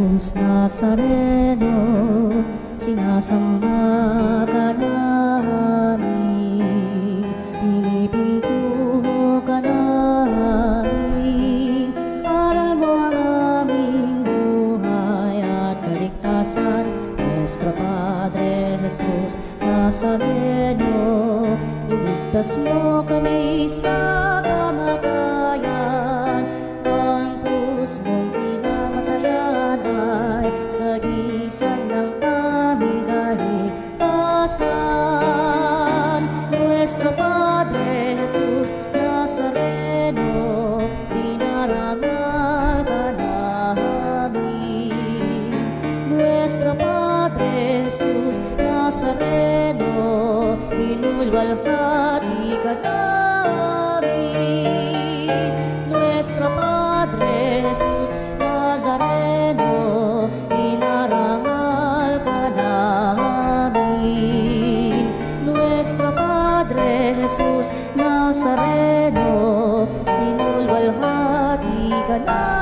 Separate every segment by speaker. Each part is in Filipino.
Speaker 1: Jesus Nazareno, sinasamba ka namin, pinipintuho ka namin. Aral mo ang aming buhay at kaligtasan, Nuestro Padre Jesus Nazareno. Iligtas mo kami sa kamatayan, ang krus mong pinamatayan ay sagisag ng aming kaligtasan. Nuestro Padre Jesus Nazareno, dinarangal ka namin. Nuestro Padre Jesus Nazareno, inulwalhati ka namin. Nuestro Padre Jesus Nazareno, inarangal ka namin. Nuestro Padre Jesus Nazareno, inulwalhati ka namin.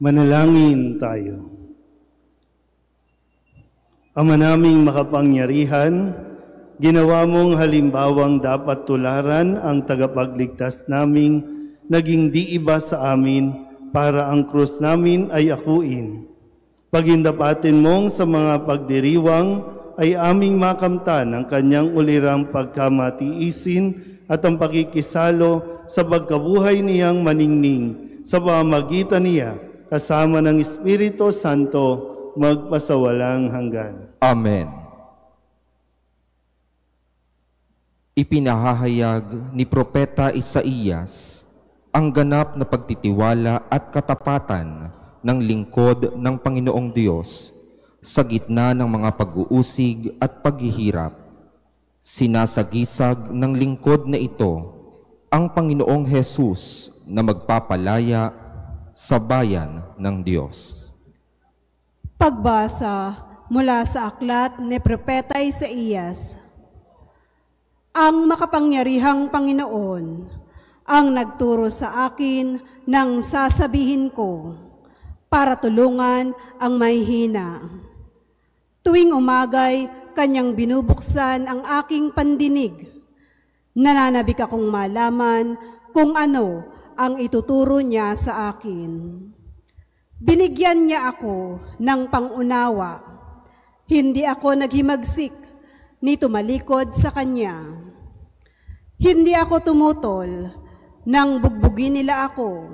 Speaker 2: Manalangin tayo. Ama naming makapangyarihan, ginawa mong halimbawang dapat tularan ang tagapagligtas naming naging di iba sa amin para ang krus namin ay akuin. Pagindapatin mong sa mga pagdiriwang ay aming makamtan ang kanyang ulirang pagkamatiisin at ang pakikisalo sa pagkabuhay niyang maningning sa pamamagitan niya kasama ng Espiritu Santo magpasawalang hanggan.
Speaker 3: Amen. Ipinahahayag ni Propeta Isaías ang ganap na pagtitiwala at katapatan ng lingkod ng Panginoong Diyos sa gitna ng mga pag-uusig at paghihirap. Sinasagisag ng lingkod na ito ang Panginoong Jesus na magpapalaya sa bayan ng Diyos.
Speaker 4: Pagbasa mula sa aklat ni Propeta Isaías. Ang makapangyarihang Panginoon ang nagturo sa akin ng sasabihin ko para tulungan ang mahihina. Tuwing umagay, kanyang binubuksan ang aking pandinig. Nananabik akong malaman kung ano ang ituturo niya sa akin. Binigyan niya ako ng pangunawa. Hindi ako naghimagsik ni tumalikod sa kanya. Hindi ako tumutol nang bugbugin nila ako.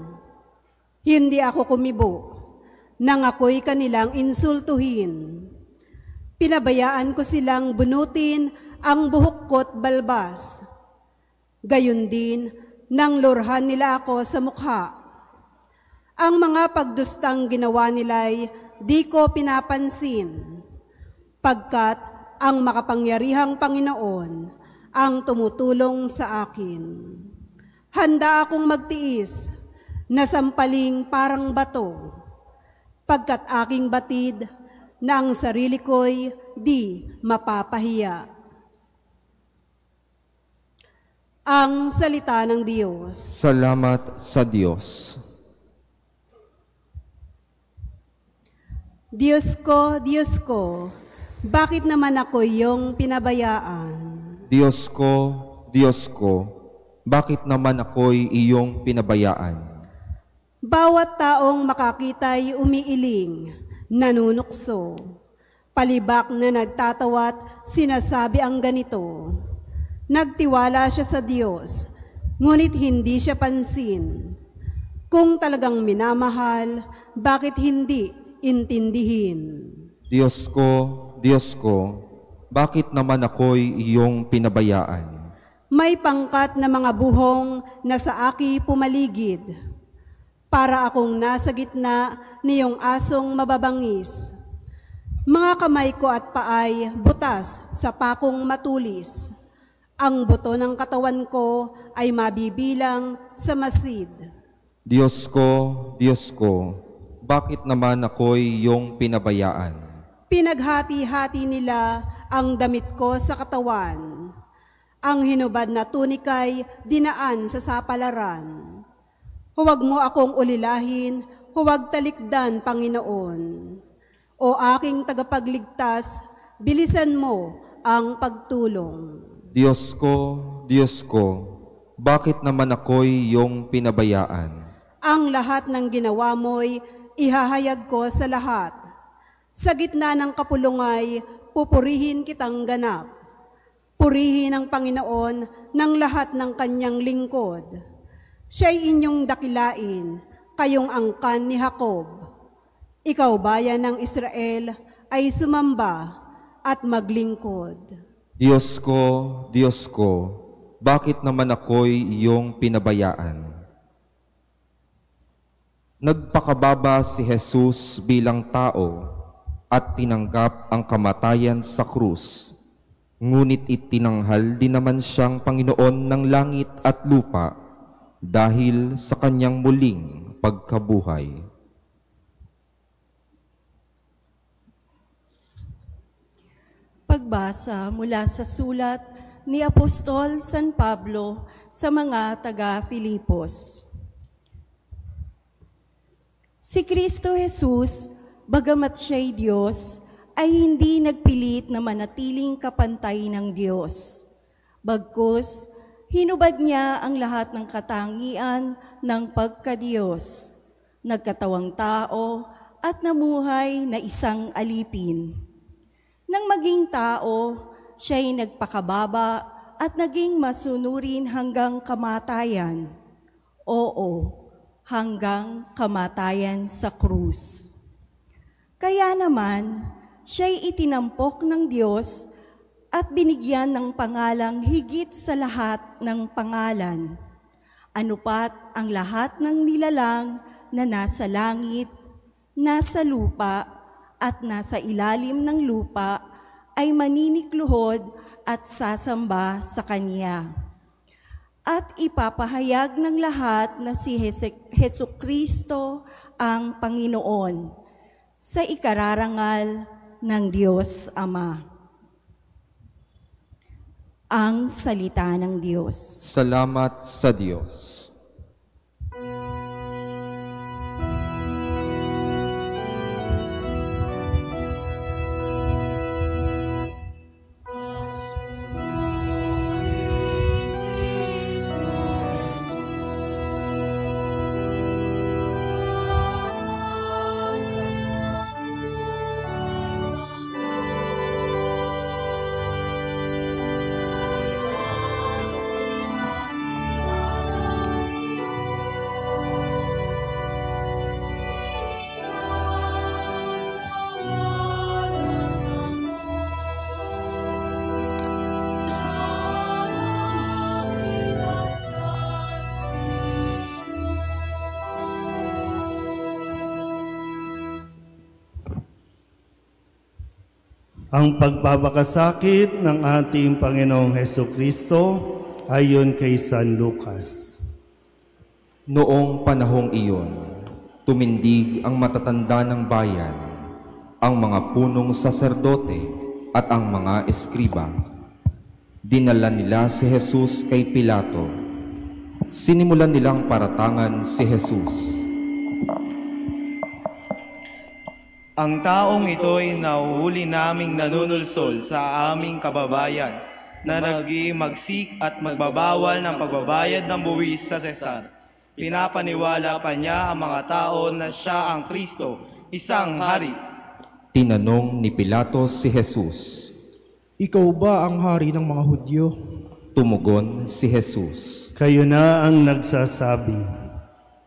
Speaker 4: Hindi ako kumibo nang ako'y kanilang insultuhin. Pinabayaan ko silang bunutin ang buhok ko't balbas. Gayon din nang lurhan nila ako sa mukha. Ang mga pagdustang ginawa nila'y di ko pinapansin, pagkat ang makapangyarihang Panginoon ang tumutulong sa akin. Handa akong magtiis na sampaling parang bato, pagkat aking batid na ang sarili ko'y di mapapahiya. Ang salita ng Diyos.
Speaker 3: Salamat sa Diyos.
Speaker 4: Diyos ko, bakit naman ako iyong pinabayaan?
Speaker 3: Diyos ko, bakit naman ako'y iyong pinabayaan?
Speaker 4: Bawat taong makakita'y umiiling, nanunukso. Palibak na nagtatawat, sinasabi ang ganito. Nagtiwala siya sa Diyos, ngunit hindi siya pansin. Kung talagang minamahal, bakit hindi intindihin?
Speaker 3: Diyos ko, bakit naman ako'y iyong pinabayaan?
Speaker 4: May pangkat na mga buhong na sa aki pumaligid, para akong nasa gitna niyong asong mababangis. Mga kamay ko at paay butas sa pakong matulis. Ang buto ng katawan ko ay mabibilang sa masid.
Speaker 3: Diyos ko, bakit naman ako'y iyong pinabayaan?
Speaker 4: Pinaghati-hati nila ang damit ko sa katawan. Ang hinubad na tunika'y dinaan sa sapalaran. Huwag mo akong ulilahin, huwag talikdan, Panginoon. O aking tagapagligtas, bilisan mo ang pagtulong.
Speaker 3: Diyos ko, bakit naman ako'y iyong pinabayaan?
Speaker 4: Ang lahat ng ginawa mo'y ihahayag ko sa lahat. Sa gitna ng kapulungay, pupurihin kitang ganap. Purihin ang Panginoon ng lahat ng kanyang lingkod. Siya'y inyong dakilain, kayong angkan ni Jacob. Ikaw, bayan ng Israel, ay sumamba at maglingkod.
Speaker 3: Diyos ko, bakit naman ako'y iyong pinabayaan? Nagpakababa si Jesus bilang tao at tinanggap ang kamatayan sa krus. Ngunit itinanghal din naman siyang Panginoon ng langit at lupa dahil sa kanyang muling pagkabuhay.
Speaker 5: Pagbasa mula sa sulat ni Apostol San Pablo sa mga taga-Filipos. Si Kristo Jesus, bagamat siya'y Diyos, ay hindi nagpilit na manatiling kapantay ng Diyos. Bagkus, hinubad niya ang lahat ng katangian ng pagkadiyos, nagkatawang tao at namuhay na isang alipin. Nang maging tao, siya'y nagpakababa at naging masunurin hanggang kamatayan. Oo, hanggang kamatayan sa krus. Kaya naman, siya'y itinampok ng Diyos at binigyan ng pangalang higit sa lahat ng pangalan. Anupat ang lahat ng nilalang na nasa langit, nasa lupa, at nasa ilalim ng lupa ay maninikluhod at sasamba sa Kanya. At ipapahayag ng lahat na si Hesukristo ang Panginoon sa ikararangal ng Diyos Ama. Ang salita ng Diyos.
Speaker 3: Salamat sa Diyos.
Speaker 2: Ang pagpapakasakit ng ating Panginoong Hesukristo ayon kay San Lucas.
Speaker 3: Noong panahong iyon, tumindig ang matatanda ng bayan, ang mga punong saserdote at ang mga eskriba. Dinala nila si Jesus kay Pilato. Sinimulan nilang paratangan si Jesus.
Speaker 6: Ang taong ito'y nahuhuli naming nanunulsol sa aming kababayan na nag-imagsik at magbabawal ng pagbabayad ng buwis sa Cesar. Pinapaniwala pa niya ang mga tao na siya ang Kristo, isang hari.
Speaker 3: Tinanong ni Pilato si Jesus.
Speaker 7: Ikaw ba ang hari ng mga Hudyo?
Speaker 3: Tumugon si Jesus.
Speaker 2: Kayo na ang nagsasabi.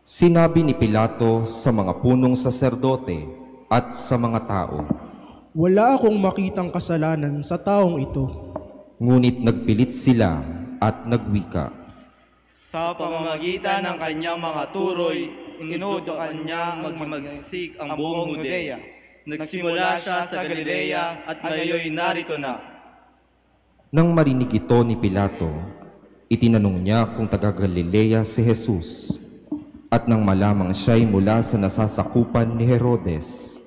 Speaker 3: Sinabi ni Pilato sa mga punong saserdote at sa mga tao,
Speaker 7: wala akong makitang kasalanan sa taong ito.
Speaker 3: Ngunit nagpilit sila at nagwika.
Speaker 6: Sa pamamagitan ng kanyang mga turoy, inutukan niya magmagsik ang buong Judea. Nagsimula siya sa Galilea at ngayon narito na.
Speaker 3: Nang marinig ito ni Pilato, itinanong niya kung taga Galilea si Jesus. At nang malamang siya'y mula sa nasasakupan ni Herodes,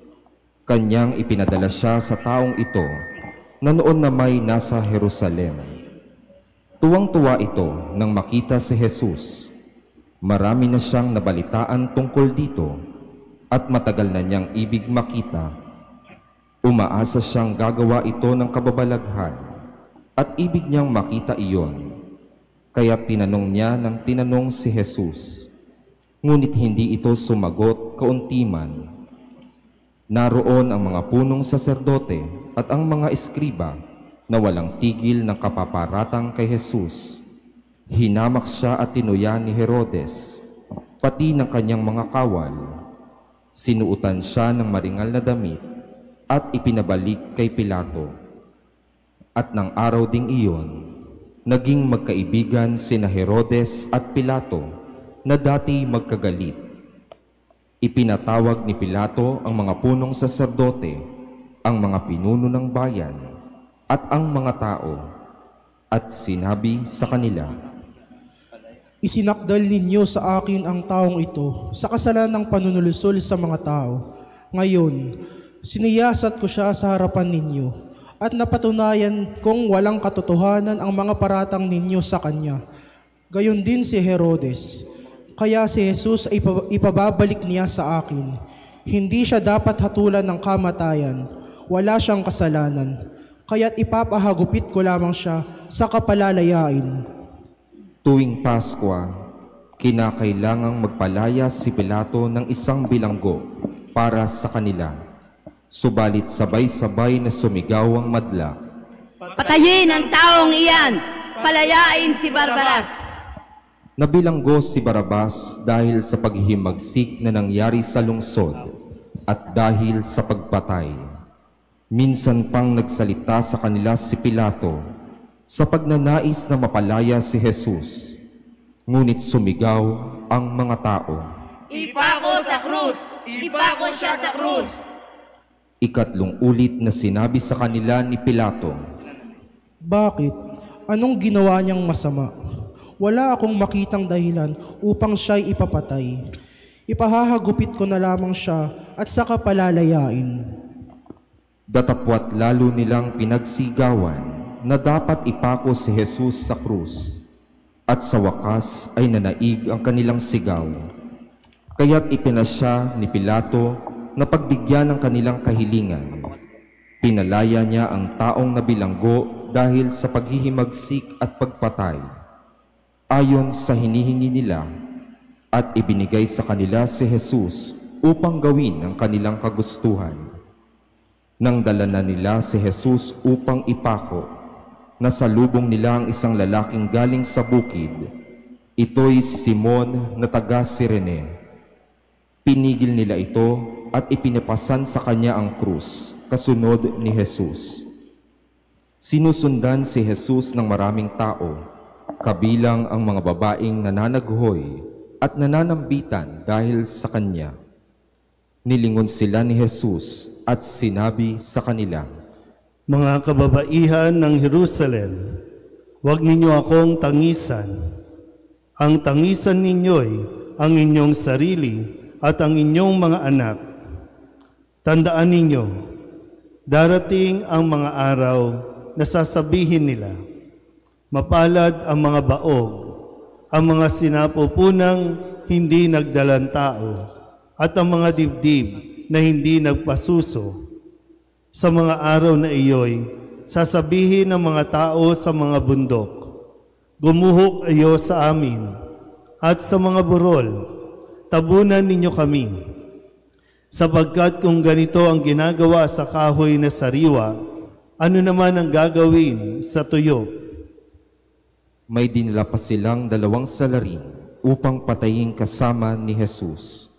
Speaker 3: kanyang ipinadala siya sa taong ito na noon na may nasa Jerusalem. Tuwang-tuwa ito nang makita si Jesus. Marami na siyang nabalitaan tungkol dito at matagal na niyang ibig makita. Umaasa siyang gagawa ito ng kababalaghan at ibig niyang makita iyon. Kaya tinanong niya ng tinanong si Jesus. Ngunit hindi ito sumagot kauntiman. Naroon ang mga punong saserdote at ang mga eskriba na walang tigil ng kapaparatang kay Jesus. Hinamak siya at tinuya ni Herodes, pati ng kanyang mga kawal. Sinuutan siya ng maringal na damit at ipinabalik kay Pilato. At ng araw ding iyon, naging magkaibigan sina Herodes at Pilato na dati magkagalit. Ipinatawag ni Pilato ang mga punong saserdote, ang mga pinuno ng bayan, at ang mga tao, at sinabi sa kanila,
Speaker 7: Isinakdal ninyo sa akin ang taong ito sa kasalanang panunulusol sa mga tao. Ngayon, siniyasat ko siya sa harapan ninyo at napatunayan kong walang katotohanan ang mga paratang ninyo sa kanya. Gayon din si Herodes. Kaya si Jesus ay ipababalik niya sa akin. Hindi siya dapat hatulan ng kamatayan. Wala siyang kasalanan. Kaya't ipapahagupit ko lamang siya sa kapalalayain.
Speaker 3: Tuwing Paskwa, kinakailangang magpalaya si Pilato ng isang bilanggo para sa kanila. Subalit sabay-sabay na sumigaw ang madla.
Speaker 8: Patayin ang taong iyan! Palayain si Barrabas!
Speaker 3: Nabilanggo si Barrabas dahil sa paghihimagsik na nangyari sa lungsod at dahil sa pagpatay. Minsan pang nagsalita sa kanila si Pilato sa pagnanais na mapalaya si Jesus. Ngunit sumigaw ang mga tao.
Speaker 8: Ipako sa krus! Ipako siya sa krus!
Speaker 3: Ikatlong ulit na sinabi sa kanila ni Pilato.
Speaker 7: Bakit? Anong ginawa niyang masama? Wala akong makitang dahilan upang siya'y ipapatay. Ipahahagupit ko na lamang siya at saka palalayain.
Speaker 3: Datapwat lalo nilang pinagsigawan na dapat ipako si Jesus sa krus. At sa wakas ay nanaig ang kanilang sigaw. Kaya't ipinasya ni Pilato na pagbigyan ng kanilang kahilingan. Pinalaya niya ang taong nabilanggo dahil sa paghihimagsik at pagpatay, ayon sa hinihingi nila, at ibinigay sa kanila si Jesus upang gawin ang kanilang kagustuhan. Nang dala na nila si Jesus upang ipako, nasalubong nila ang isang lalaking galing sa bukid. Ito'y si Simon na taga Cirene. Pinigil nila ito at ipinapasan sa kanya ang krus, kasunod ni Jesus. Sinusundan si Jesus ng maraming tao, kabilang ang mga babaeng nananaghoy at nananambitan dahil sa kanya. Nilingon sila ni Jesus at sinabi sa kanila,
Speaker 2: Mga kababaihan ng Jerusalem, huwag ninyo akong tangisan. Ang tangisan ninyo'y ang inyong sarili at ang inyong mga anak. Tandaan ninyo, darating ang mga araw na sasabihin nila, mapalad ang mga baog, ang mga sinapupunang hindi nagdalang tao, at ang mga dibdib na hindi nagpasuso. Sa mga araw na iyo'y sasabihin ng mga tao sa mga bundok, gumuhok ayo sa amin, at sa mga burol, tabunan ninyo kami. Sapagkat kung ganito ang ginagawa sa kahoy na sariwa, ano naman ang gagawin sa tuyo?
Speaker 3: May dinala pa silang 2 salarin upang patayin kasama ni Jesus.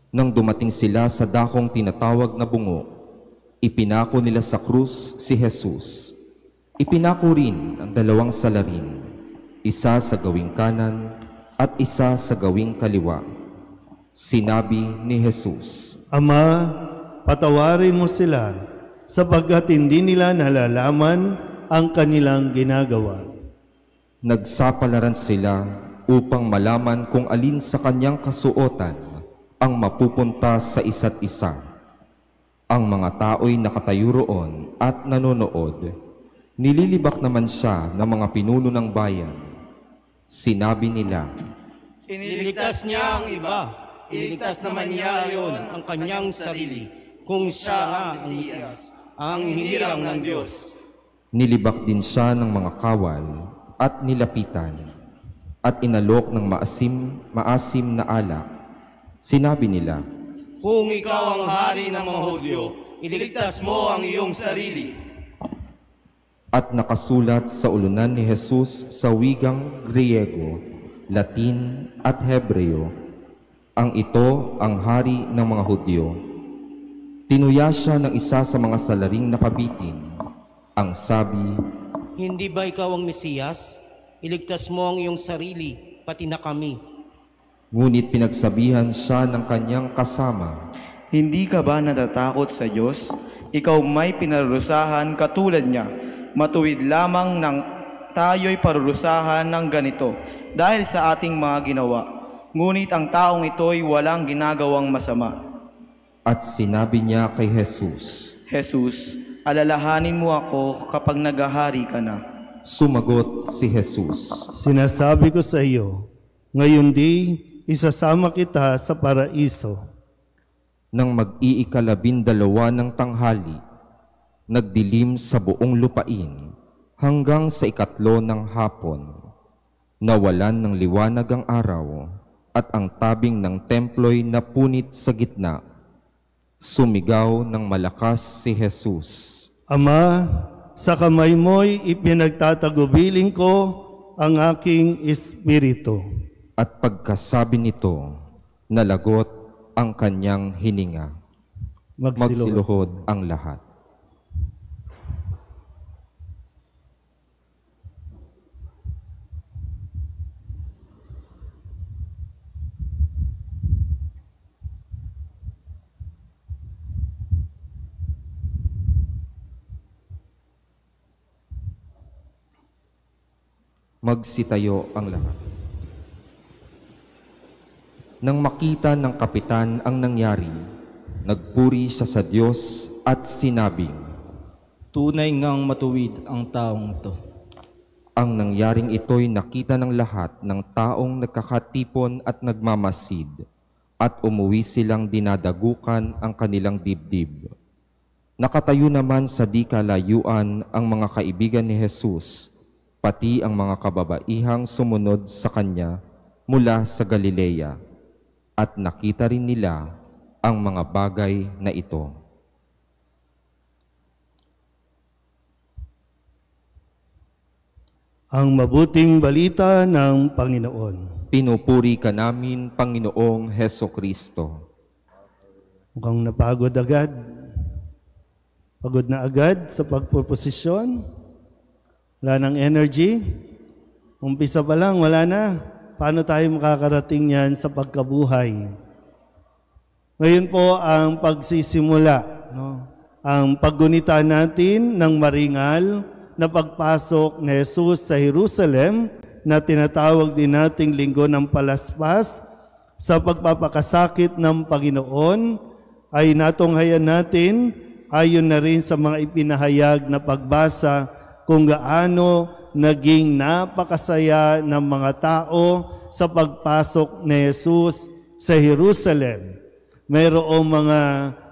Speaker 3: Nang dumating sila sa dakong tinatawag na bungo, ipinako nila sa krus si Jesus. Ipinako rin ang 2 salarin, isa sa gawing kanan at isa sa gawing kaliwa. Sinabi ni Jesus,
Speaker 2: Ama, patawarin mo sila, sapagkat hindi nila nalalaman ang kanilang ginagawa.
Speaker 3: Nagsapalaran sila upang malaman kung alin sa kanyang kasuotan ang mapupunta sa isa't isa. Ang mga tao'y nakatayo roon at nanonood. Nililibak naman siya ng mga pinuno ng bayan. Sinabi nila,
Speaker 9: Iniligtas niya ang iba. Iniligtas naman niya ayon ang kanyang sarili, kung siya nga ang Mesiyas, ang hinirang ng Diyos.
Speaker 3: Nilibak din siya ng mga kawal at nilapitan, at inalok ng maasim na alak. Sinabi nila,
Speaker 9: Kung ikaw ang hari ng mga Hudyo, iligtas mo ang iyong sarili.
Speaker 3: At nakasulat sa ulunan ni Jesus sa wigang Griego, Latin at Hebreo, ang ito ang hari ng mga Hudyo. Tinuya siya ng isa sa mga salaring nakabitin. Ang sabi,
Speaker 9: Hindi ba ikaw ang Mesiyas? Iligtas mo ang iyong sarili, pati na kami.
Speaker 3: Ngunit pinagsabihan siya ng kanyang kasama,
Speaker 6: Hindi ka ba natatakot sa Diyos? Ikaw may pinarurusahan katulad niya. Matuwid lamang nang tayo'y parurusahan ng ganito dahil sa ating mga ginawa. Ngunit ang taong ito'y walang ginagawang masama.
Speaker 3: At sinabi niya kay Jesus,
Speaker 6: Jesus, alalahanin mo ako kapag naghahari ka na.
Speaker 3: Sumagot si Jesus,
Speaker 2: Sinasabi ko sa iyo, ngayon di isasama kita sa paraiso.
Speaker 3: Nang mag-iikalabindalawa ng tanghali, nagdilim sa buong lupain hanggang sa ikatlo ng hapon. Nawalan ng liwanag ang araw at ang tabing ng templo'y napunit sa gitna. Sumigaw ng malakas si Jesus,
Speaker 2: Ama, sa kamay mo'y ipinagtatagubilin ko ang aking espiritu.
Speaker 3: At pagkasabi nito, nalagot ang kanyang hininga. Magsiluhod ang lahat. Magsitayo ang lahat. Nang makita ng kapitan ang nangyari, nagpuri siya sa Diyos at sinabing,
Speaker 9: Tunay ngang matuwid ang taong ito.
Speaker 3: Ang nangyaring ito'y nakita ng lahat ng taong nagkakatipon at nagmamasid, at umuwi silang dinadagukan ang kanilang dibdib. Nakatayo naman sa di kalayuan ang mga kaibigan ni Jesus, pati ang mga kababaihang sumunod sa kanya mula sa Galilea, at nakita rin nila ang mga bagay na ito.
Speaker 2: Ang mabuting balita ng Panginoon.
Speaker 3: Pinupuri ka namin, Panginoong Hesukristo.
Speaker 2: Mukhang napagod agad. Pagod na agad sa pagpuposisyon. Wala nang energy. Umpisa pa lang, wala na. Paano tayo makakarating yan sa pagkabuhay? Ngayon po ang pagsisimula, no? Ang paggunita natin ng maringal na pagpasok ni Jesus sa Jerusalem na tinatawag din nating Linggo ng Palaspas sa pagpapakasakit ng Panginoon ay natunghayan natin ayon na rin sa mga ipinahayag na pagbasa kung gaano naging napakasaya ng mga tao sa pagpasok ni Jesus sa Jerusalem. Mayroong mga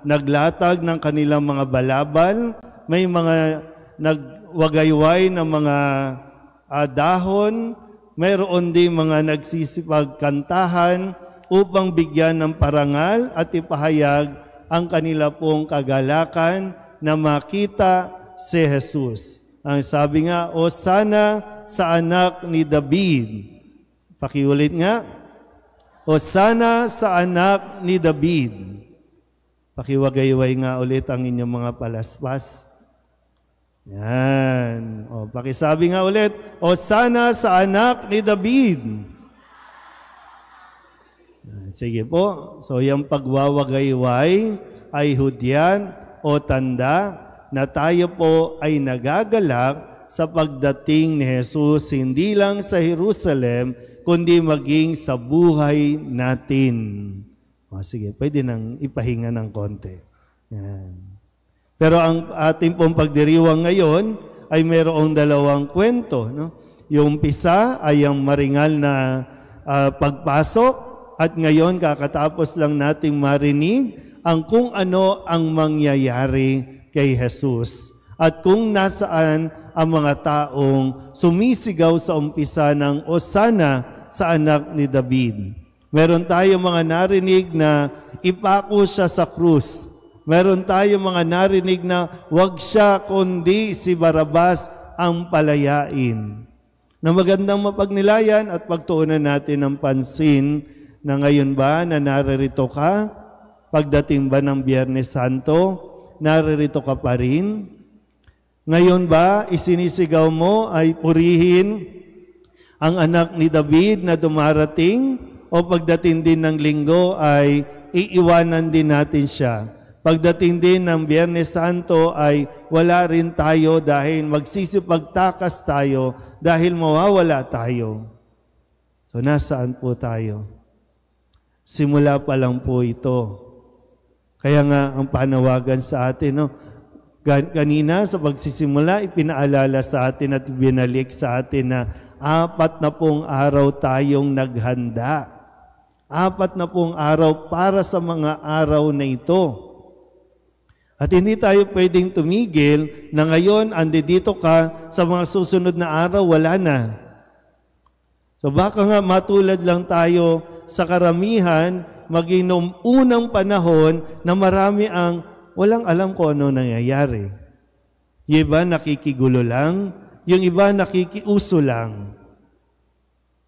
Speaker 2: naglatag ng kanilang mga balabal, may mga nagwagayway ng mga dahon, mayroon din mga nagsisipagkantahan upang bigyan ng parangal at ipahayag ang kanila pong kagalakan na makita si Jesus. Ang sabi nga, Hosana sa anak ni David. Pakiulit nga, Hosana sa anak ni David. Pakiwagayway nga ulit ang inyong mga palaspas. Yan. O, pakisabi nga ulit, Hosana sa anak ni David. Sige po. So, yung pagwawagayway ay hudyan o tanda na tayo po ay nagagalak sa pagdating ni Jesus hindi lang sa Jerusalem, kundi maging sa buhay natin. O, sige, pwede nang ipahinga ng konti. Yan. Pero ang ating pong pagdiriwang ngayon ay mayroong dalawang kwento. No? Yung umpisa ay ang maringal na pagpasok at ngayon kakatapos lang nating marinig ang kung ano ang mangyayari kay Jesus at kung nasaan ang mga taong sumisigaw sa umpisa ng Hosana sa anak ni David. Meron tayong mga narinig na ipako siya sa krus. Meron tayong mga narinig na wag siya kundi si Barabas ang palayain. Na magandang mapagnilayan at pagtuunan natin ng pansin na ngayon ba na naririto ka? Pagdating ba ng Biyernes Santo? Naririto ka pa rin? Ngayon ba, isinisigaw mo ay purihin ang anak ni David na dumarating? O pagdating din ng linggo ay iiwanan din natin siya? Pagdating din ng Biyernes Santo ay wala rin tayo dahil magsisipagtakas tayo dahil mawawala tayo. So nasaan po tayo? Simula pa lang po ito. Kaya nga ang panawagan sa atin, no? Kanina sa pagsisimula, ipinaalala sa atin at binalik sa atin na 4 araw tayong naghanda. 40 araw para sa mga araw na ito. At hindi tayo pwedeng tumigil na ngayon, dito ka, sa mga susunod na araw, wala na. So baka nga matulad lang tayo sa karamihan, maging noong unang panahon na marami ang walang alam kung ano nangyayari. Yung iba nakikigulo lang, yung iba nakikiuso lang.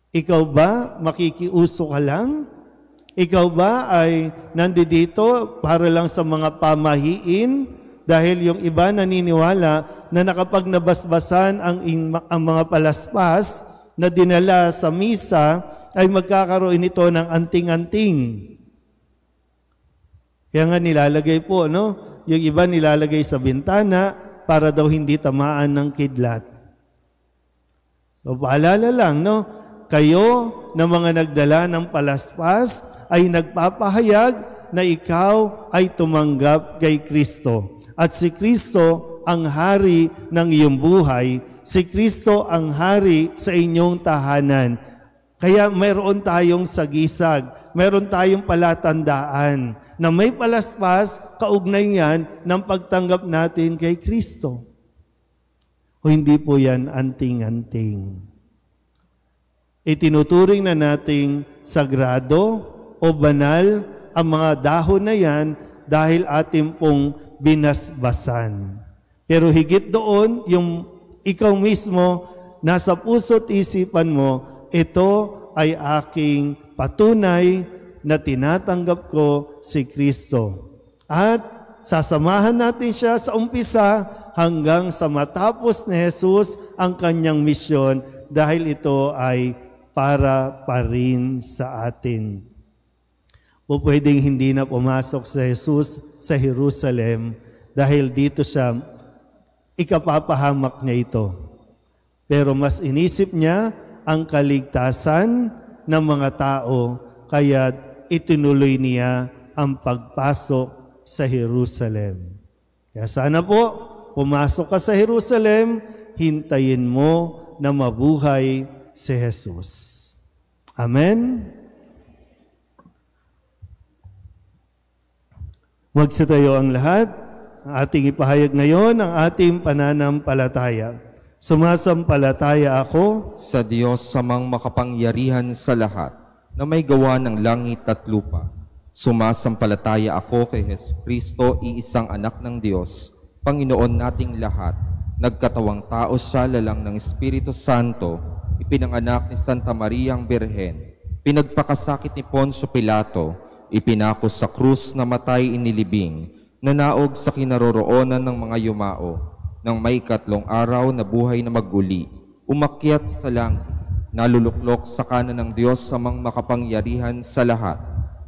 Speaker 2: Ikaw ba, makikiuso ka lang? Ikaw ba ay nandito para lang sa mga pamahiin? Dahil yung iba naniniwala na nakapag nabasbasan ang mga palaspas na dinala sa misa, ay magkakaroon ito ng anting-anting. Kaya nga nilalagay po, yung iba nilalagay sa bintana para daw hindi tamaan ng kidlat. So paalala lang, kayo na mga nagdala ng palaspas ay nagpapahayag na ikaw ay tumanggap kay Kristo. At si Kristo ang hari ng iyong buhay. Si Kristo ang hari sa inyong tahanan. Kaya mayroon tayong sagisag, mayroon tayong palatandaan na may palaspas, kaugnay yan ng pagtanggap natin kay Kristo. O hindi po yan anting-anting. Itinuturing na nating sagrado o banal ang mga dahon na yan dahil ating pong binasbasan. Pero higit doon, yung ikaw mismo, nasa puso't isipan mo, ito ay aking patunay na tinatanggap ko si Kristo. At sasamahan natin siya sa umpisa hanggang sa matapos ni Jesus ang kanyang misyon dahil ito ay para pa rin sa atin. O pwedeng hindi na pumasok sa Jesus sa Jerusalem dahil dito siya, ikapapahamak niya ito. Pero mas inisip niya ang kaligtasan ng mga tao, kaya itinuloy niya ang pagpasok sa Jerusalem. Kaya sana po, pumasok ka sa Jerusalem, hintayin mo na mabuhay si Jesus. Amen? Magsitayo ang lahat. Ating ipahayag ngayon ang ating pananampalataya. Sumasampalataya ako
Speaker 3: sa Diyos samang makapangyarihan sa lahat na may gawa ng langit at lupa. Sumasampalataya ako kay Jesucristo, iisang anak ng Diyos, Panginoon nating lahat. Nagkatawang tao siya, lalang ng Espiritu Santo, ipinanganak ni Santa Maria ang Birhen, pinagpakasakit ni Poncio Pilato, ipinako sa krus, namatay, inilibing, nanaog sa kinaroroonan ng mga yumao, nang may 3 araw na buhay na maguli, umakyat sa langit, naluluklok sa kanan ng Diyos samang makapangyarihan sa lahat.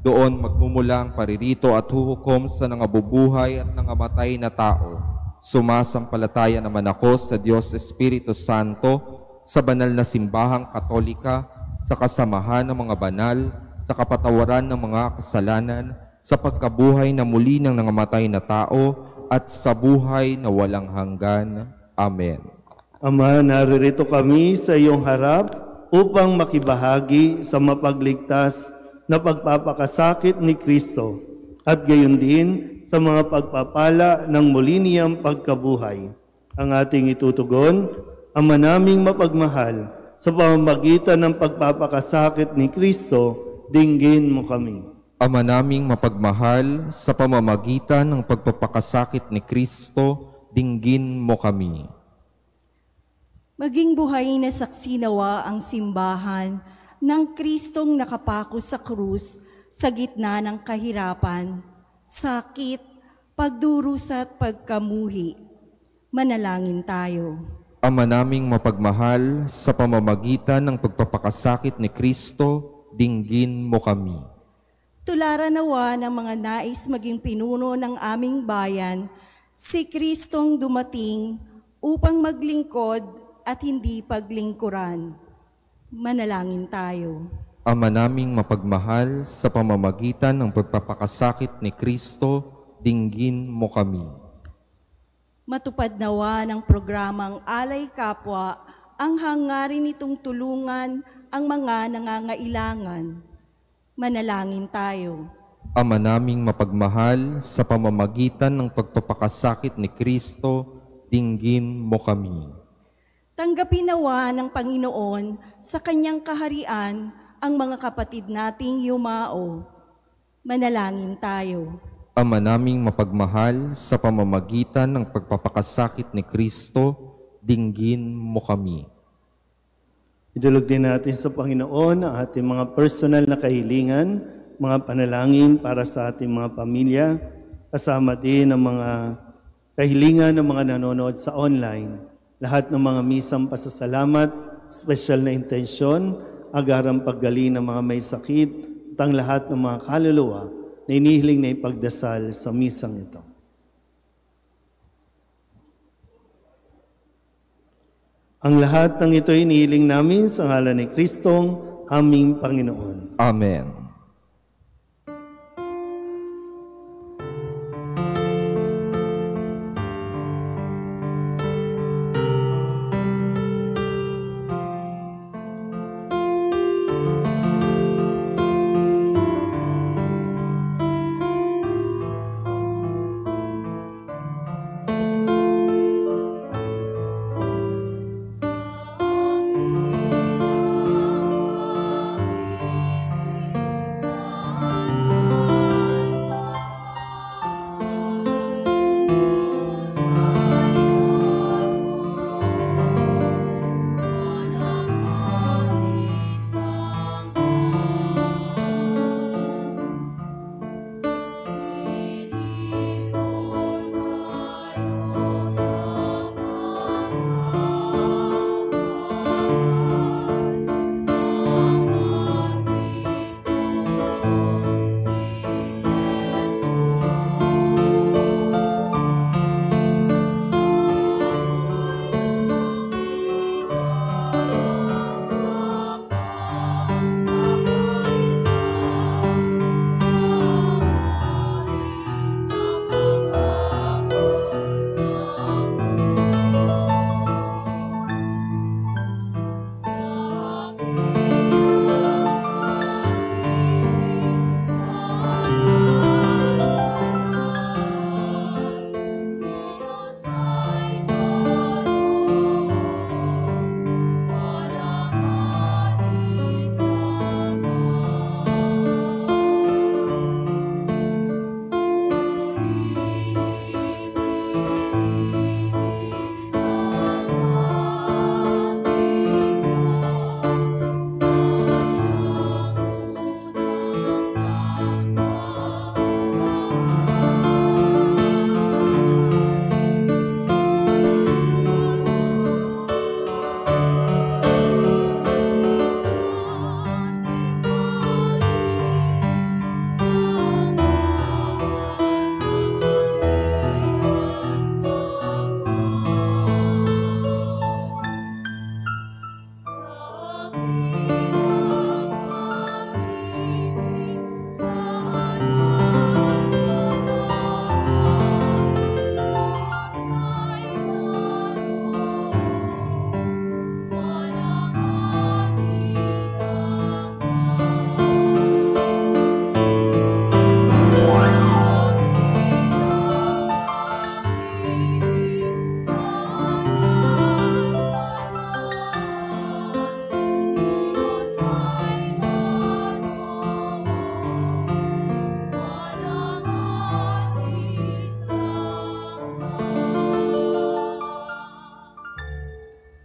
Speaker 3: Doon magmumula ang paririto at huhukom sa nangabubuhay at nangamatay na tao. Sumasampalataya naman ako sa Diyos Espiritu Santo, sa banal na simbahang Katolika, sa kasamahan ng mga banal, sa kapatawaran ng mga kasalanan, sa pagkabuhay na muli ng nangamatay na tao, at sa buhay na walang hanggan. Amen.
Speaker 2: Ama, naririto kami sa iyong harap upang makibahagi sa mapagligtas na pagpapakasakit ni Kristo at gayon din sa mga pagpapala ng muli niyang pagkabuhay. Ang ating itutugon, Ama naming mapagmahal, sa pamamagitan ng pagpapakasakit ni Kristo, dinggin mo kami.
Speaker 3: Ama naming mapagmahal, sa pamamagitan ng pagpapakasakit ni Kristo, dinggin mo kami.
Speaker 5: Maging buhay na saksi nawa ang simbahan ng Kristong nakapako sa krus sa gitna ng kahirapan, sakit, pagdurusa at pagkamuhi. Manalangin tayo.
Speaker 3: Ama naming mapagmahal, sa pamamagitan ng pagpapakasakit ni Kristo, dinggin mo kami.
Speaker 5: Tularan nawa ng mga nais maging pinuno ng aming bayan, si Kristong dumating upang maglingkod at hindi paglingkuran. Manalangin tayo.
Speaker 3: Ama naming mapagmahal, sa pamamagitan ng pagpapakasakit ni Kristo, dinggin mo kami.
Speaker 5: Matupad nawa ng programang Alay Kapwa ang hangarin nitong tulungan ang mga nangangailangan. Manalangin tayo.
Speaker 3: Ama naming mapagmahal, sa pamamagitan ng pagpapakasakit ni Kristo, dinggin mo kami.
Speaker 5: Tanggapin nawa ng Panginoon sa kanyang kaharian ang mga kapatid nating yumao. Manalangin tayo.
Speaker 3: Ama naming mapagmahal, sa pamamagitan ng pagpapakasakit ni Kristo, dinggin mo kami.
Speaker 2: Idulog din natin sa Panginoon ang ating mga personal na kahilingan, mga panalangin para sa ating mga pamilya, kasama din ang mga kahilingan ng mga nanonood sa online. Lahat ng mga misang pasasalamat, special na intensyon, agarang paggaling ng mga may sakit, at ang lahat ng mga kaluluwa na inihiling na ipagdasal sa misang ito. Ang lahat ng ito inihiling namin sa ngalan ni Kristong aming Panginoon.
Speaker 3: Amen.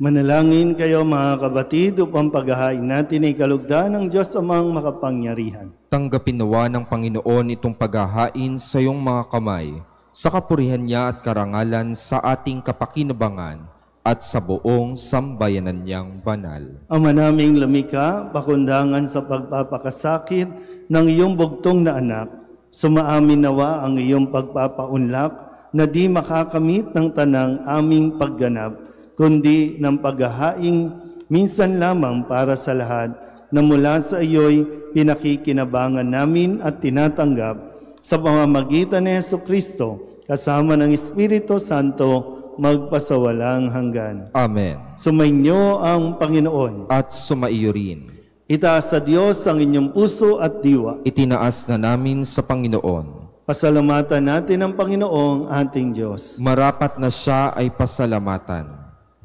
Speaker 2: Manalangin kayo mga kabatid upang paghahain natin ay kalugdan ng Diyos amang makapangyarihan.
Speaker 3: Tanggapin nawa ng Panginoon itong paghahain sa iyong mga kamay, sa kapurihan niya at karangalan sa ating kapakinabangan at sa buong sambayanan niyang banal.
Speaker 2: Ama naming lumika, pakundangan sa pagpapakasakit ng iyong bugtong na anak, sumaamin nawa ang iyong pagpapaunlak na di makakamit ng tanang aming pagganap, kundi ng paghahaing minsan lamang para sa lahat na mula sa iyo'y pinakikinabangan namin at tinatanggap sa pamamagitan ni Jesucristo kasama ng Espiritu Santo magpasawalang hanggan.
Speaker 3: Amen.
Speaker 2: Sumainyo ang Panginoon.
Speaker 3: At sumaiyo rin.
Speaker 2: Itaas sa Diyos ang inyong puso at diwa.
Speaker 3: Itinaas na namin sa Panginoon.
Speaker 2: Pasalamatan natin ang Panginoong ating Diyos.
Speaker 3: Marapat na siya ay pasalamatan.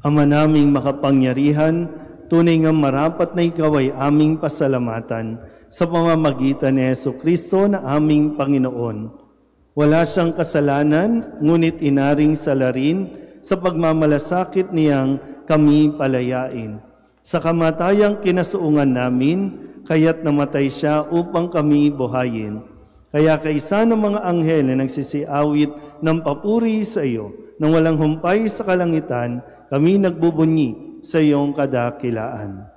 Speaker 2: Ama naming makapangyarihan, tunay nga marapat na ikaw ay aming pasalamatan sa pamamagitan ni Jesucristo na aming Panginoon. Wala siyang kasalanan, ngunit inaring salarin sa pagmamalasakit niyang kami palayain. Sa kamatayang kinasuungan namin, kaya't namatay siya upang kami buhayin. Kaya kaisa ng mga anghel na nagsisiawit ng papuri sa iyo, nang walang humpay sa kalangitan, kami nagbubunyi sa iyong kadakilaan.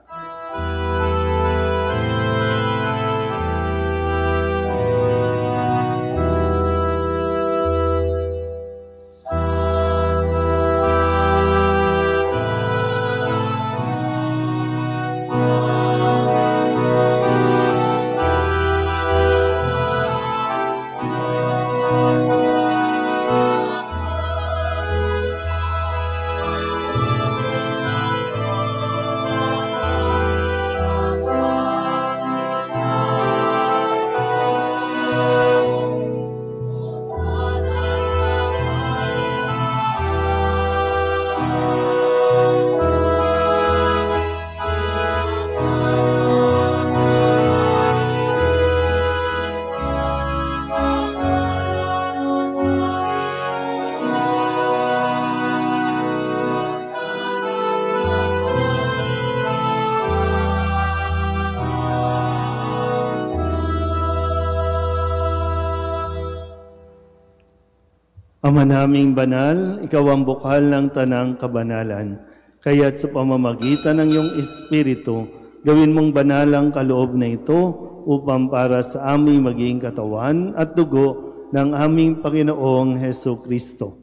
Speaker 2: Ama naming banal, ikaw ang bukal ng tanang kabanalan. Kaya't sa pamamagitan ng iyong Espiritu, gawin mong banal ang kaloob na ito upang para sa aming maging katawan at dugo ng aming Panginoong Jesucristo.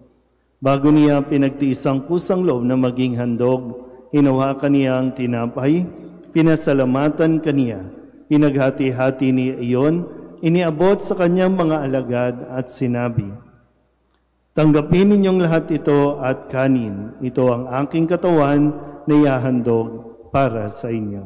Speaker 2: Bago niya pinagtiis ang kusang loob na maging handog, hinawakan niya ang tinapay, pinasalamatan kaniya, pinaghati-hati niya iyon, iniabot sa kanyang mga alagad at sinabi, "Tanggapin ninyong lahat ito at kanin. Ito ang aking katawan na ihahandog para sa inyo."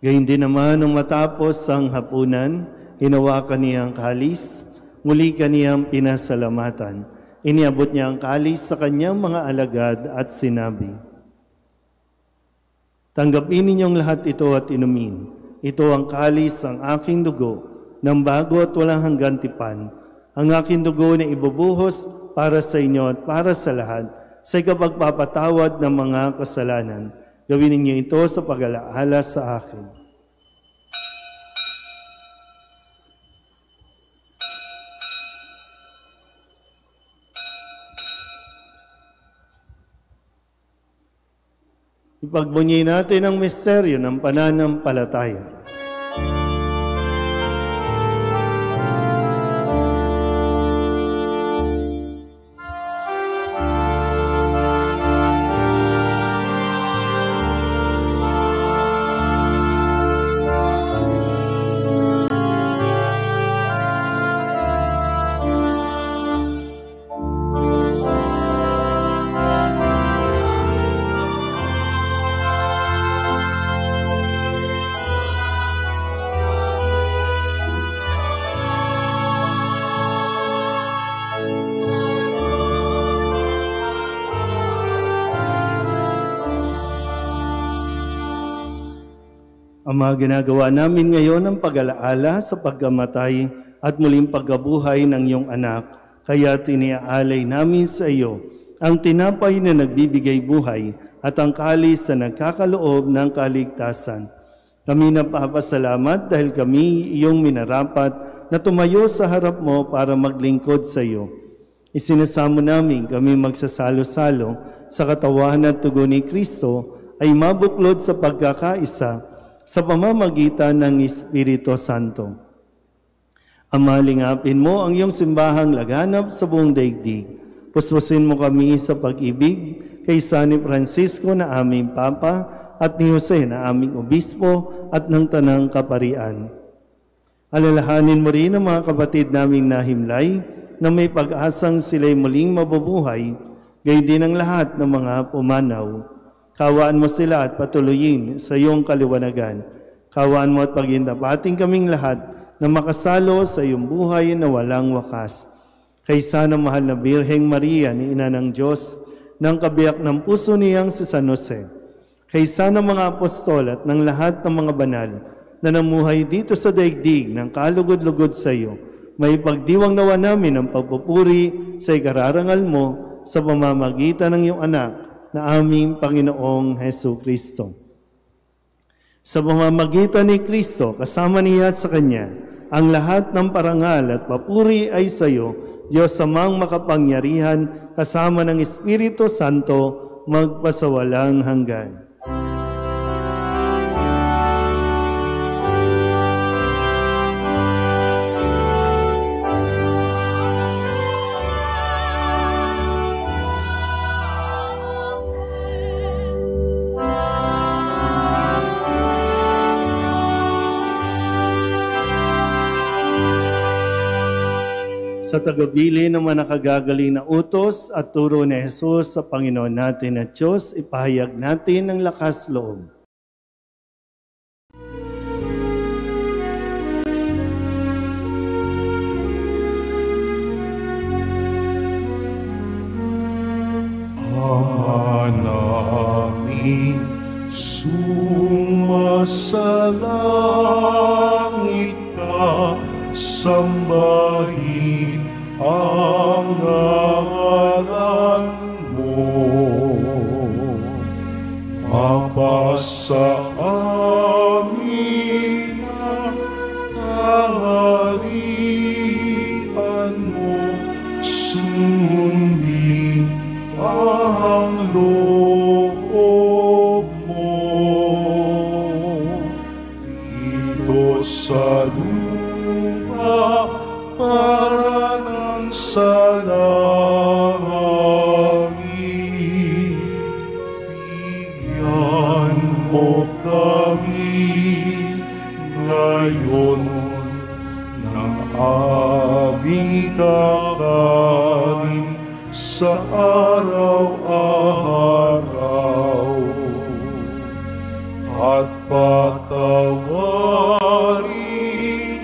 Speaker 2: Gayun din naman nung matapos ang hapunan, hinawakan niya ang kalis, muli kaniyang pinasalamatan. Iniabot niya ang kalis sa kanyang mga alagad at sinabi, "Tanggapin ninyong lahat ito at inumin. Ito ang kalis ang aking dugo, ng bago at walang hanggang tipan. Ang aking dugo na ibubuhos para sa inyo at para sa lahat, sa ikapagpapatawad ng mga kasalanan. Gawin ninyo ito sa pag-alaala sa akin." Ipagbunyi natin ang misteryo ng pananampalataya. Ama, ginagawa namin ngayon ang pag-alaala sa pagkamatay at muling pagkabuhay ng iyong anak. Kaya tiniaalay namin sa iyo ang tinapay na nagbibigay buhay at ang kalis na nagkakaloob ng kaligtasan. Kami napapasalamat dahil kami iyong minarapat na tumayo sa harap mo para maglingkod sa iyo. Isinasamo namin kami magsasalo-salo sa katawan at tugo ni Kristo ay mabuklod sa pagkakaisa sa pamamagitan ng Espiritu Santo. Ama, lingapin mo ang iyong simbahang laganap sa buong daigdig. Puspusin mo kami sa pag-ibig kay San Francisco na aming Papa at ni Jose na aming Obispo at ng Tanang Kaparian. Alalahanin mo rin ang mga kapatid naming nahimlay na may pag-asang sila'y muling mabubuhay, gayon din ang lahat ng mga pumanaw. Kawaan mo sila at patuloyin sa iyong kaliwanagan. Kawaan mo at pagindapating kaming lahat na makasalo sa iyong buhay na walang wakas. Kaysa ng mahal na Birheng Maria ni Ina ng Diyos, ng kabiyak ng puso niyang si San Jose, kaysa ng mga apostol at ng lahat ng mga banal na namuhay dito sa daigdig ng kalugod-lugod sa iyo, may pagdiwang nawa namin ang pagpupuri sa ikararangal mo sa pamamagitan ng iyong anak na aming Panginoong Hesu Kristo. Sa pamamagitan ni Kristo, kasama niya at sa Kanya, ang lahat ng parangal at papuri ay sa iyo, Diyos Amang makapangyarihan, kasama ng Espiritu Santo, magpasawalang hanggan. Sa tagabili ng mga nakagagaling na utos at turo ni Jesus sa Panginoon natin at Diyos, ipahayag natin ang lakas loob.
Speaker 10: Ama namin, sumasalangit ka, sambahin ang ngalan mo. Mapasa amin ang kaharian mo, sundin ang loob mo. Dito sa lupa para ng sa langit, bigyan mo kami ngayon ng aming kakanin sa araw-araw, at patawarin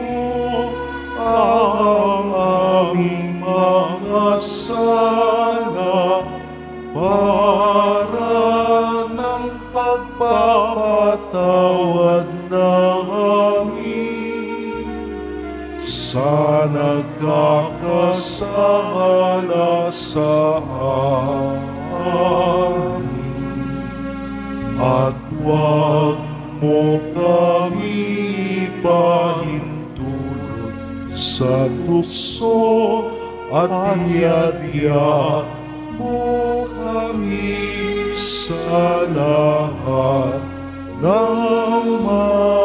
Speaker 10: mo ang aming mga sala para ng pagpapatawad namin sa nagkakasala sa amin, at huwag mo kami pahintulot sa tukso, at iadya mo kami sa lahat ng masama.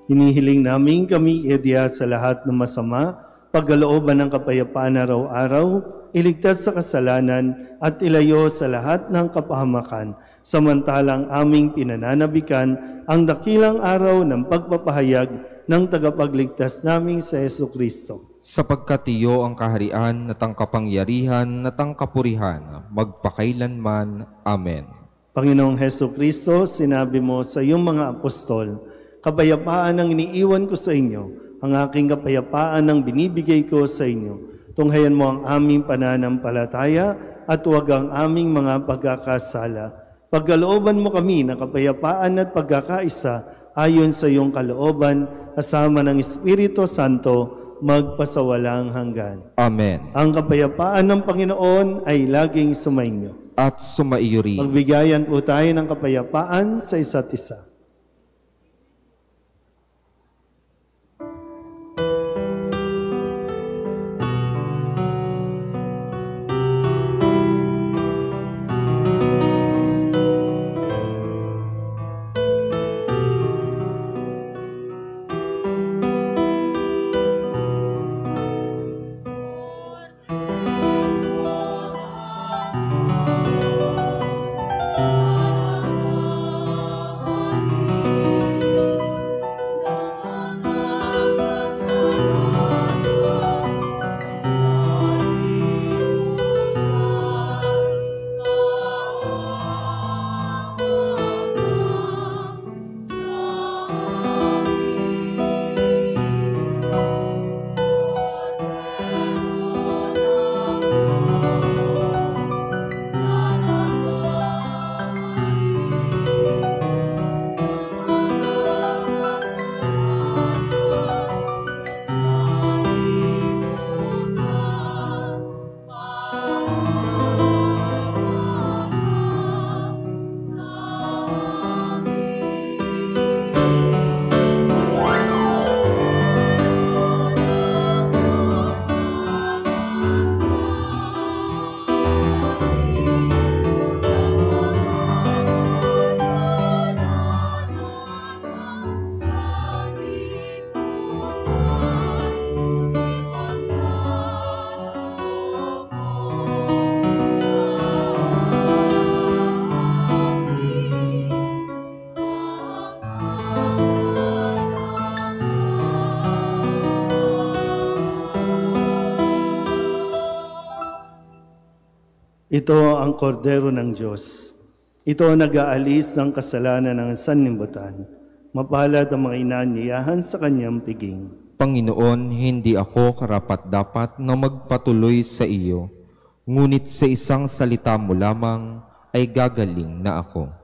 Speaker 2: Hinihiling namin kami iadya sa lahat ng masama, pagkalooban ng kapayapaan araw-araw, iligtas sa kasalanan at ilayo sa lahat ng kapahamakan, samantalang aming pinananabikan ang dakilang araw ng pagpapahayag ng tagapagligtas naming sa Hesu Kristo.
Speaker 3: Sapagkat iyo ang kaharian at ang kapangyarihan at ang kapurihan, magpakailanman. Amen.
Speaker 2: Panginoong Hesu Kristo, sinabi mo sa iyong mga apostol, kapayapaan ang iniiwan ko sa inyo, ang aking kapayapaan ang binibigay ko sa inyo. Tunghayan mo ang aming pananampalataya at huwag ang aming mga pagkakasala. Pagkalooban mo kami ng kapayapaan at pagkakaisa ayon sa iyong kalooban, kasama ng Espiritu Santo, magpasawalang hanggan.
Speaker 3: Amen.
Speaker 2: Ang kapayapaan ng Panginoon ay laging sumainyo.
Speaker 3: At sumaiyo rin.
Speaker 2: Magbigayan po tayo ng kapayapaan sa isa't isa. Ito ang kordero ng Diyos. Ito ang nag-aalis ng kasalanan ng sanlibutan. Mapalad ang mga inaanyayahan sa kanyang piging.
Speaker 3: Panginoon, hindi ako karapat-dapat na magpatuloy sa iyo, ngunit sa isang salita mo lamang ay gagaling na ako.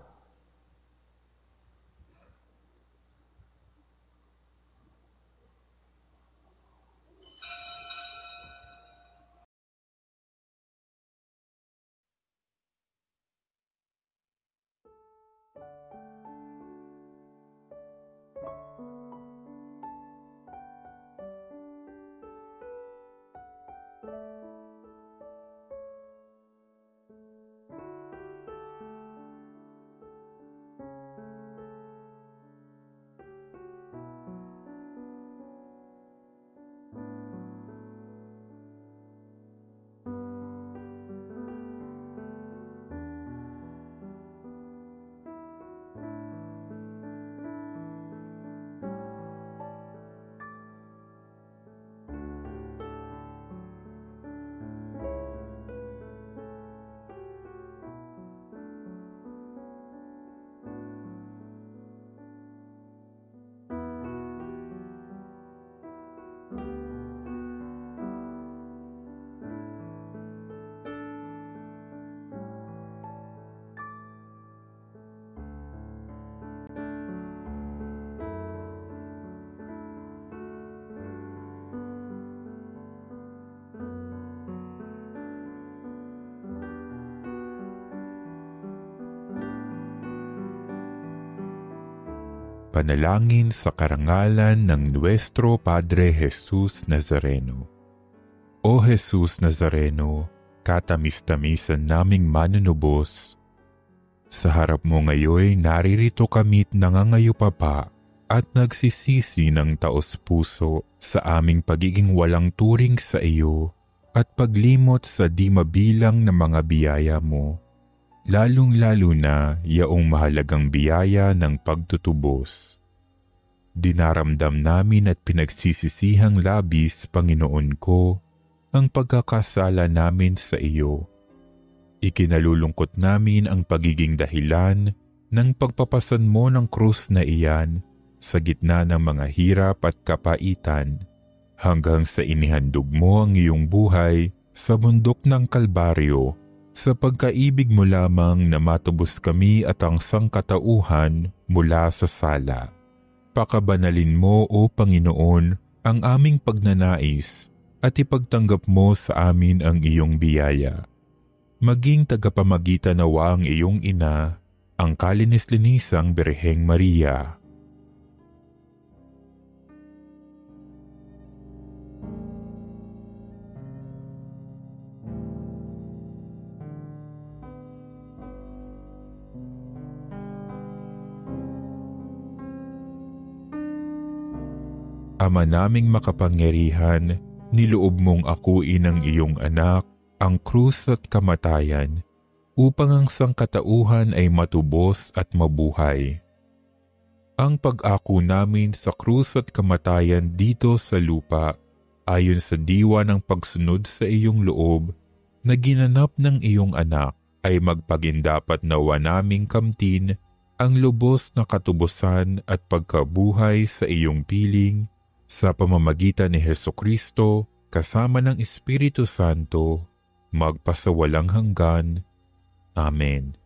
Speaker 11: Panalangin sa karangalan ng Nuestro Padre Jesus Nazareno. O Jesus Nazareno, katamis-tamisan naming manunubos, sa harap mo ngayon naririto kami't nangangayupapa at nagsisisi ng taos-puso sa aming pagiging walang turing sa iyo at paglimot sa di mabilang na mga biyaya mo. Lalong-lalo na yaong mahalagang biyaya ng pagtutubos. Dinaramdam namin at pinagsisisihang labis, Panginoon ko, ang pagkakasala namin sa iyo. Ikinalulungkot namin ang pagiging dahilan ng pagpapasan mo ng krus na iyan sa gitna ng mga hirap at kapaitan, hanggang sa inihandog mo ang iyong buhay sa bundok ng Kalbaryo, sa pagkaibig mo lamang na matubos kami at ang sangkatauhan mula sa sala. Pakabanalin mo, O Panginoon, ang aming pagnanais at ipagtanggap mo sa amin ang iyong biyaya. Maging tagapamagitan nawa ang iyong ina, ang kalinis-linisang Birheng Maria. Ama naming makapangyarihan, niloob mong akuin ang iyong anak, ang krus at kamatayan, upang ang sangkatauhan ay matubos at mabuhay. Ang pag-ako namin sa krus at kamatayan dito sa lupa, ayon sa diwa ng pagsunod sa iyong loob, na ginanap ng iyong anak, ay magpagindapat nawa naming kamtin ang lubos na katubusan at pagkabuhay sa iyong piling, sa pamamagitan ni Hesukristo, kasama ng Espiritu Santo, magpasawalang hanggan. Amen.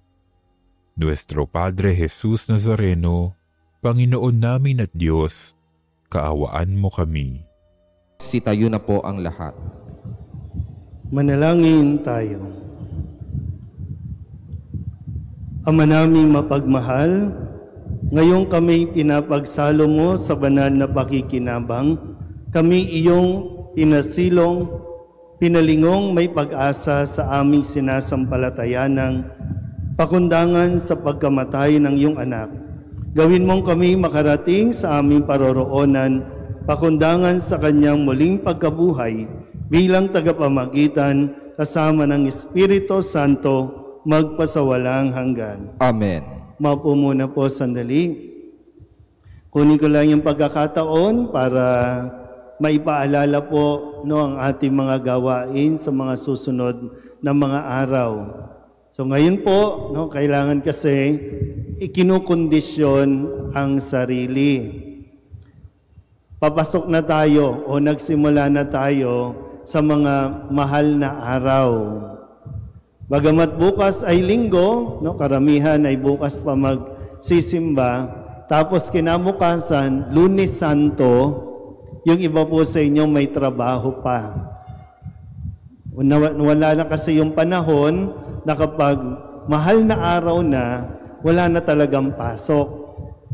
Speaker 11: Nuestro Padre Jesus Nazareno, Panginoon namin at Diyos, kaawaan mo kami.
Speaker 3: Sitayo na po ang lahat.
Speaker 2: Manalangin tayo. Ama naming mapagmahal, ngayong kami pinapagsalo mo sa banal na pakikinabang, kami iyong pinasilong, pinalingong may pag-asa sa aming sinasampalatayanang pakundangan sa pagkamatay ng iyong anak. Gawin mong kami makarating sa aming paroroonan, pakundangan sa kanyang muling pagkabuhay bilang tagapamagitan kasama ng Espiritu Santo magpasawalang hanggan.
Speaker 3: Amen.
Speaker 2: Maupo muna po sandali. Kunin ko lang yung pagkakataon para maipaalala po ang ating mga gawain sa mga susunod na mga araw. So ngayon po, kailangan kasi ikinukondisyon ang sarili. Papasok na tayo o nagsimula na tayo sa mga mahal na araw. Bagamat bukas ay linggo, karamihan ay bukas pa magsisimba, tapos kinabukasan, Lunes Santo, yung iba po sa inyo may trabaho pa. Wala na kasi yung panahon na kapag mahal na araw na, wala na talagang pasok.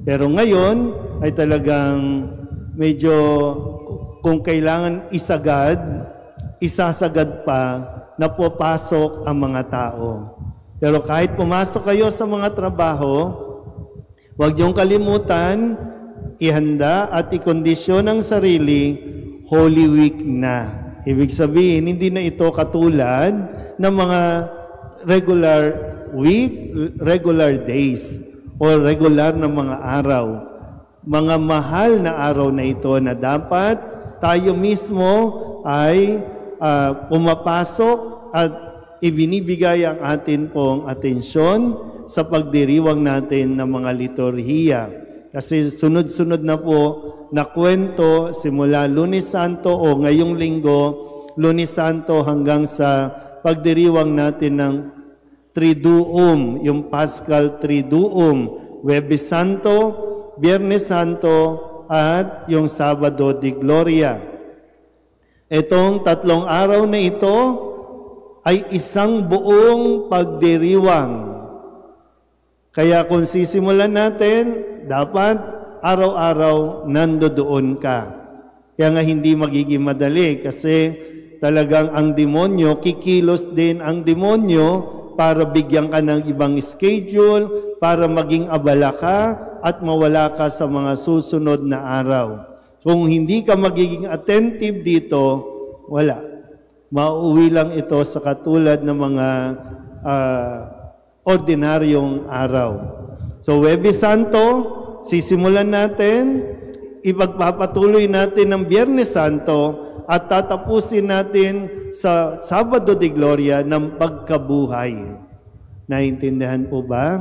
Speaker 2: Pero ngayon ay talagang medyo kung kailangan isasagad pa na pupasok ang mga tao. Pero kahit pumasok kayo sa mga trabaho, huwag niyong kalimutan, ihanda at ikondisyon ang sarili, Holy Week na. Ibig sabihin, hindi na ito katulad ng mga regular week, regular days, o regular na mga araw. Mga mahal na araw na ito na dapat tayo mismo ay pumapasok at ibinibigay ang atin pong atensyon sa pagdiriwang natin ng mga liturhiya. Kasi sunod-sunod na po na kwento simula Lunes Santo o ngayong linggo, Lunes Santo hanggang sa pagdiriwang natin ng Triduum, yung Paschal Triduum, Huwebes Santo, Biyernes Santo, at yung Sabado de Gloria. Itong 3 araw na ito ay isang buong pagdiriwang. Kaya kung sisimulan natin, dapat araw-araw nandoon ka. Kaya nga hindi magiging madali kasi talagang ang demonyo, kikilos din ang demonyo para bigyan ka ng ibang schedule, para maging abala ka at mawala ka sa mga susunod na araw. Kung hindi ka magiging attentive dito, wala. Mauuwi lang ito sa katulad ng mga ordinaryong araw. So, Huwebes Santo, sisimulan natin, ipagpapatuloy natin ng Biyernes Santo at tatapusin natin sa Sabado de Gloria ng pagkabuhay. Naintindihan po ba?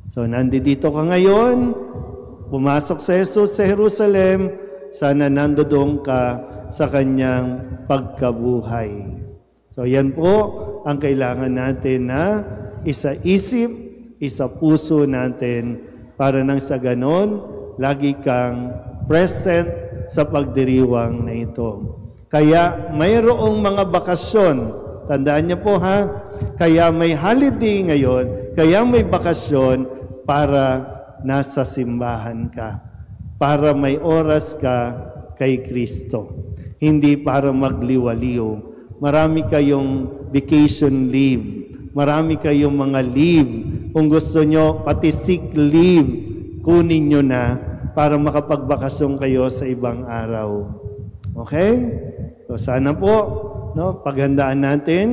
Speaker 2: So, nandito ka ngayon, pumasok sa Jesus sa Jerusalem, sana nandoon ka sa kanyang pagkabuhay. So, yan po ang kailangan natin na isa-isip, isa-puso natin para nang sa ganon, lagi kang present sa pagdiriwang na ito. Kaya mayroong mga bakasyon, tandaan niyo po ha, kaya may holiday ngayon, kaya may bakasyon para nasa simbahan ka, para may oras ka kay Kristo, hindi para magliwaliw. Marami kayong vacation leave, marami kayong mga leave. Kung gusto nyo, pati sick leave, kunin nyo na para makapagbakasyon kayo sa ibang araw. Okay? So sana po, paghandaan natin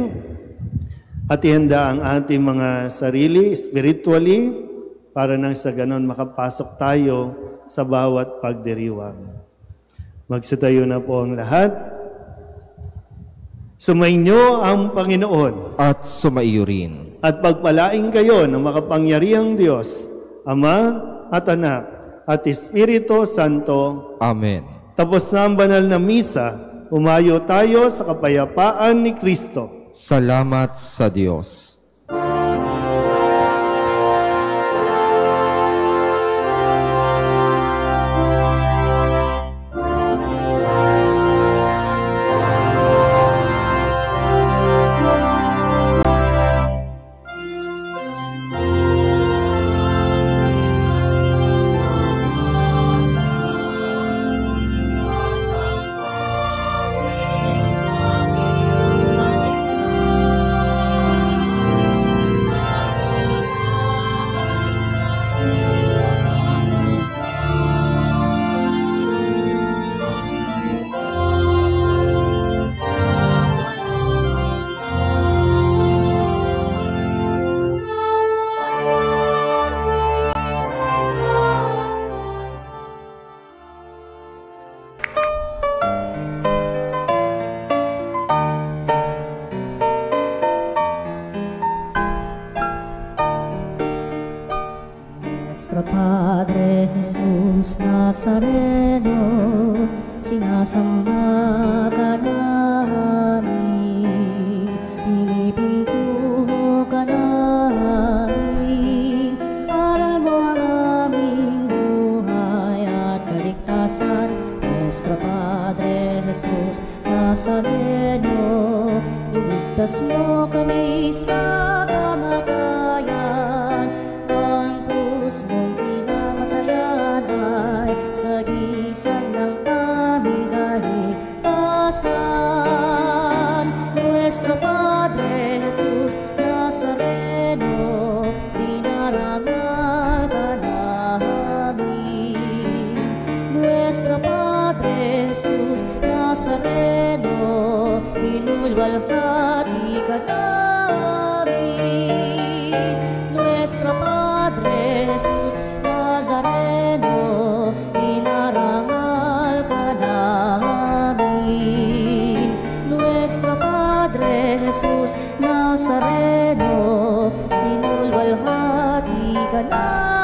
Speaker 2: at ihanda ang ating mga sarili spiritually para nang sa ganon makapasok tayo sa bawat pagdiriwang. Magsitayo na po ang lahat. Sumainyo ang Panginoon.
Speaker 3: At sumaiyo rin.
Speaker 2: At pagpalain kayo ng makapangyarihang Diyos, Ama at Anak at Espiritu Santo.
Speaker 3: Amen.
Speaker 2: Tapos na ang banal na misa, umayo tayo sa kapayapaan ni Kristo.
Speaker 3: Salamat sa Diyos.
Speaker 1: Nazareno, sinasamba ka namin, pinipintuho ka namin, aral mo ang aming buhay at kaligtasan. Nuestro Padre Jesus Nazareno, iligtas mo kami sa kamatayan, ang krus mong pinamatayan ay sagisag ng aming kaligtasan. Nuestro Padre Jesus Nazareno, dinarangal ka namin. Nuestro Padre Jesus Nazareno, inulwalhati ka namin. Nuestro Padre Jesus Nazareno, inarangal ka namin. Nuestro Padre Jesus Nazareno, inulwalhati ka namin.